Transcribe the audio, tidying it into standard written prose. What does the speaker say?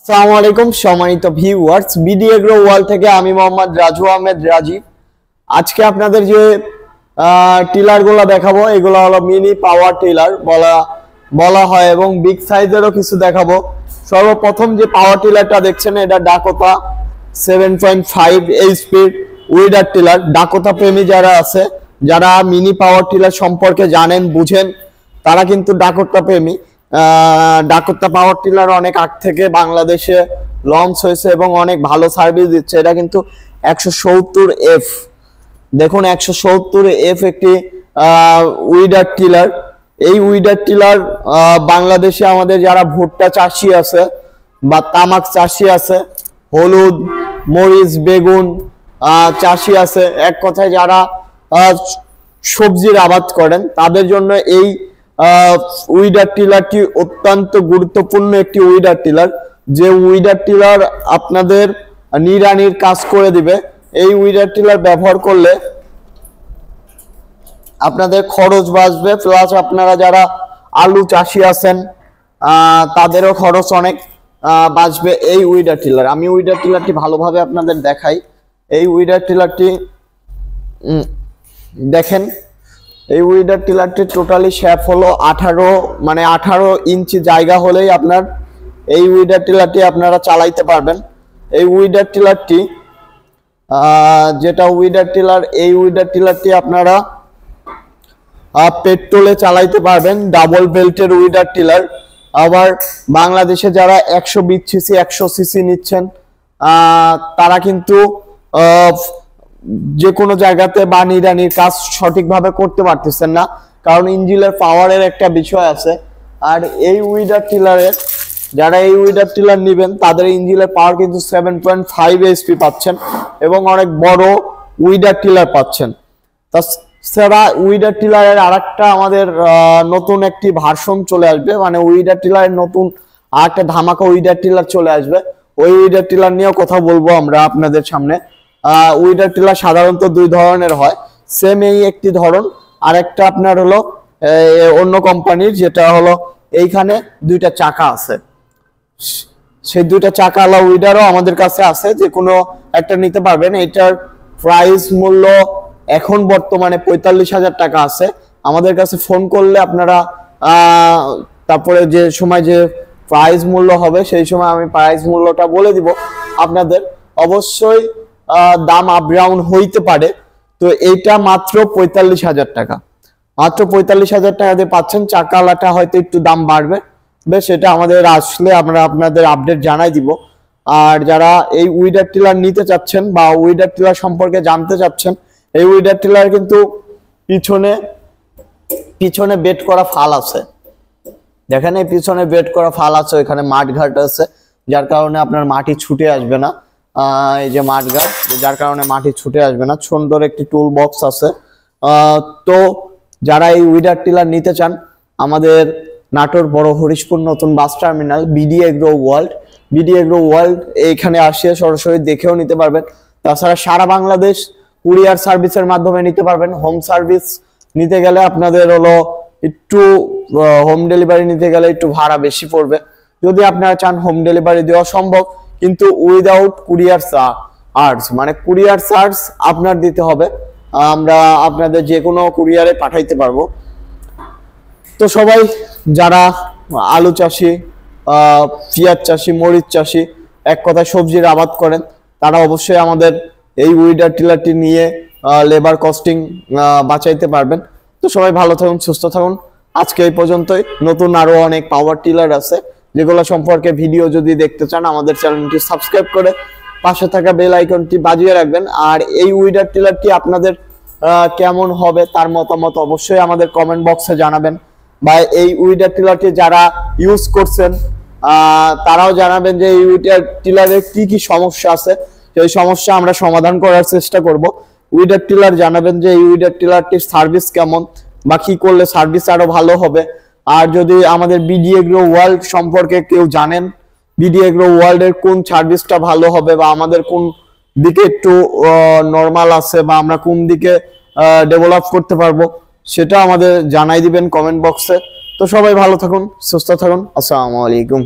আসসালামু আলাইকুম সম্মানিত ভিউয়ার্স, বিডি এগ্রো ওয়ার্ল্ড থেকে আমি মোহাম্মদ রাজু আহমেদ রাজীব। আজকে আপনাদের যে টিলারগুলো দেখাবো এগুলো হলো মিনি পাওয়ার টিলার বলা হয় এবং বিগ সাইজেরও কিছু দেখাবো। সর্বপ্রথম যে পাওয়ার টিলারটা দেখছেন এটা Dakota 7.5 HP weeder tiller. Dakota প্রেমী যারা আছে, যারা মিনি পাওয়ার টিলার সম্পর্কে জানেন বুঝেন, তারা কিন্তু ডাকোটা প্রেমী। ডাকোটা পাওয়ার টিলার অনেক আগ থেকে বাংলাদেশে লঞ্চ হয়েছে এবং অনেক ভালো সার্ভিস দিচ্ছে। এটা কিন্তু 170F, দেখুন 170F একটি উইডার টিলার। এই উইডার টিলার বাংলাদেশে আমাদের যারা ভুট্টা চাষি আছে বা তামাক চাষি আছে, হলুদ মরিচ বেগুন চাষি আছে, এক কথায় যারা সবজির আবাদ করেন তাদের জন্য এই উইডার টিলারটি অত্যন্ত গুরুত্বপূর্ণ একটি উইডার টিলার। যে উইডার টিলার আপনাদের নিড়ানির কাজ করে দিবে। এই উইডার টিলার ব্যবহার করলে আপনাদের খরচ বাঁচবে, প্লাস আপনারা যারা আলু চাষি আছেন তাদেরও খরচ অনেক বাঁচবে এই উইডার টিলার। আমি উইডার টিলারটি ভালোভাবে আপনাদের দেখাই। এই উইডার টিলারটি দেখেন, এই উইডার টিলারটির টোটালি শ্যাপ হলো 18 ইঞ্চি জায়গা হলেই আপনার এই উইডার টিলারটি আপনারা চালাইতে পারবেন। এই উইডার টিলারটি যেটা উইডার টিলার, এই উইডার টিলারটি আপনারা পেট্রোলে চালাইতে পারবেন। ডাবল বেল্টের উইডার টিলার। আবার বাংলাদেশে যারা 120 সিসি 100 সিসি নিচ্ছেন তারা কিন্তু যে কোনো জায়গাতে বা নিড়ানির কাজ সঠিকভাবে করতে পারতেছেন না, কারণ ইঞ্জিনের পাওয়ারের একটা বিষয় আছে। আর এই উইডার টিলারের যারা এই উইডার টিলার নেবেন তাদের ইঞ্জিনের পাওয়ার কিন্তু 7.5 এইচপি পাচ্ছেন এবং অনেক বড় উইডার টিলার পাচ্ছেন। তাছাড়া উইডার টিলারের আরেকটা আমাদের নতুন একটি ভার্সন চলে আসবে, মানে উইডার টিলারের নতুন আরেকটা ধামাকা উইডার টিলার চলে আসবে। ওই উইডার টিলার নিয়েও কথা বলবো আমরা আপনাদের সামনে। উইডার টিলার সাধারণত দুই ধরনের হয়, সেম এই একটি ধরন, আর একটা আপনার হলো অন্য কোম্পানির, যেটা হলো এইখানে দুইটা চাকা আছে। সেই দুইটা চাকাওয়ালা উইডারও আমাদের কাছে আছে, যে কোনো একটা নিতে পারবেন। এটার প্রাইস মূল্য এখন বর্তমানে 45,000 টাকা আছে। আমাদের কাছে ফোন করলে আপনারা তারপরে যে সময় যে প্রাইস মূল্য হবে সেই সময় আমি প্রাইস মূল্যটা বলে দিব আপনাদের। অবশ্যই দাম আপ ডাউন হইতে পারে। তো এইটা মাত্র 45,000 টাকা, মাত্র 45,000 টাকা দিয়ে পাচ্ছেন। চাকালাটা হয়তো একটু দাম বাড়বে, বেশ এটা আমাদের আসলে আমরা আপনাদের আপডেট জানাই দিব। আর যারা এই উইডার টিলার নিতে চাচ্ছেন বা উইডার টিলার সম্পর্কে জানতে চাচ্ছেন, এই উইডার টিলার কিন্তু পিছনে বেড করা ফাল আছে, দেখেন এই পিছনে বেড করা ফাল আছে, ওইখানে মাঠঘাট আছে, যার কারণে আপনার মাটি ছুটে আসবে না। এই যে মাঠঘাট, যার কারণে মাটি ছুটে আসবে না। সুন্দর একটি টুল বক্স আছে। তো যারা এই উইডার টিলার নিতে চান, আমাদের নাটোর বড় হরিশপুর নতুন bus terminal BD agro world এইখানে আসিয়ে সরাসরি দেখেও নিতে পারবেন। তাছাড়া সারা বাংলাদেশ কুরিয়ার সার্ভিসের মাধ্যমে নিতে পারবেন। হোম সার্ভিস নিতে গেলে আপনাদের হলো একটু হোম ডেলিভারি নিতে গেলে একটু ভাড়া বেশি পড়বে। যদি আপনারা চান হোম ডেলিভারি দেওয়া সম্ভব, কিন্তু উইদাউট কুরিয়ার চার্জ, মানে কুরিয়ার চার্জ আপনার দিতে হবে। আমরা আপনাদের যে কোনো কুরিয়ারে পাঠাইতে পারবো। তো সবাই যারা আলু চাষি, পেঁয়াজ চাষি, মরিচ চাষি, এক কথায় সবজির আবাদ করেন, তারা অবশ্যই আমাদের এই উইডার টিলারটি নিয়ে লেবার কস্টিং বাঁচাইতে পারবেন। তো সবাই ভালো থাকুন, সুস্থ থাকুন। আজকে এই পর্যন্তই। নতুন আরো অনেক পাওয়ার টিলার আছে, যেগুলো সম্পর্কে ভিডিও যদি দেখতে চান আমাদের চ্যানেলটি সাবস্ক্রাইব করে পাশে থাকা বেল আইকনটি বাজিয়ে রাখবেন। আর এই উইডার টিলারটি আপনাদের কেমন হবে তার মতামত অবশ্যই আমাদের কমেন্ট বক্সে জানাবেন, বা এই উইডার টিলারটি যারা ইউজ করছেন তারাও জানাবেন যে এই উইডার টিলারের কি কি সমস্যা আছে, সেই সমস্যা আমরা সমাধান করার চেষ্টা করব। উইডার টিলার জানাবেন যে এই উইডার টিলারটির সার্ভিস কেমন, বা কি করলে সার্ভিস আরো ভালো হবে। আর যদি আমাদের বিডি এগ্রো ওয়ার্ল্ড সম্পর্কে কেউ জানেন, বিডি এগ্রো ওয়ার্ল্ডের কোন সার্ভিসটা ভালো হবে, বা আমাদের কোন দিকে একটু নরমাল আছে, বা আমরা কোন দিকে ডেভেলপ করতে পারবো, সেটা আমাদের জানাই দিবেন কমেন্ট বক্সে। তো সবাই ভালো থাকুন, সুস্থ থাকুন। আসসালামু আলাইকুম।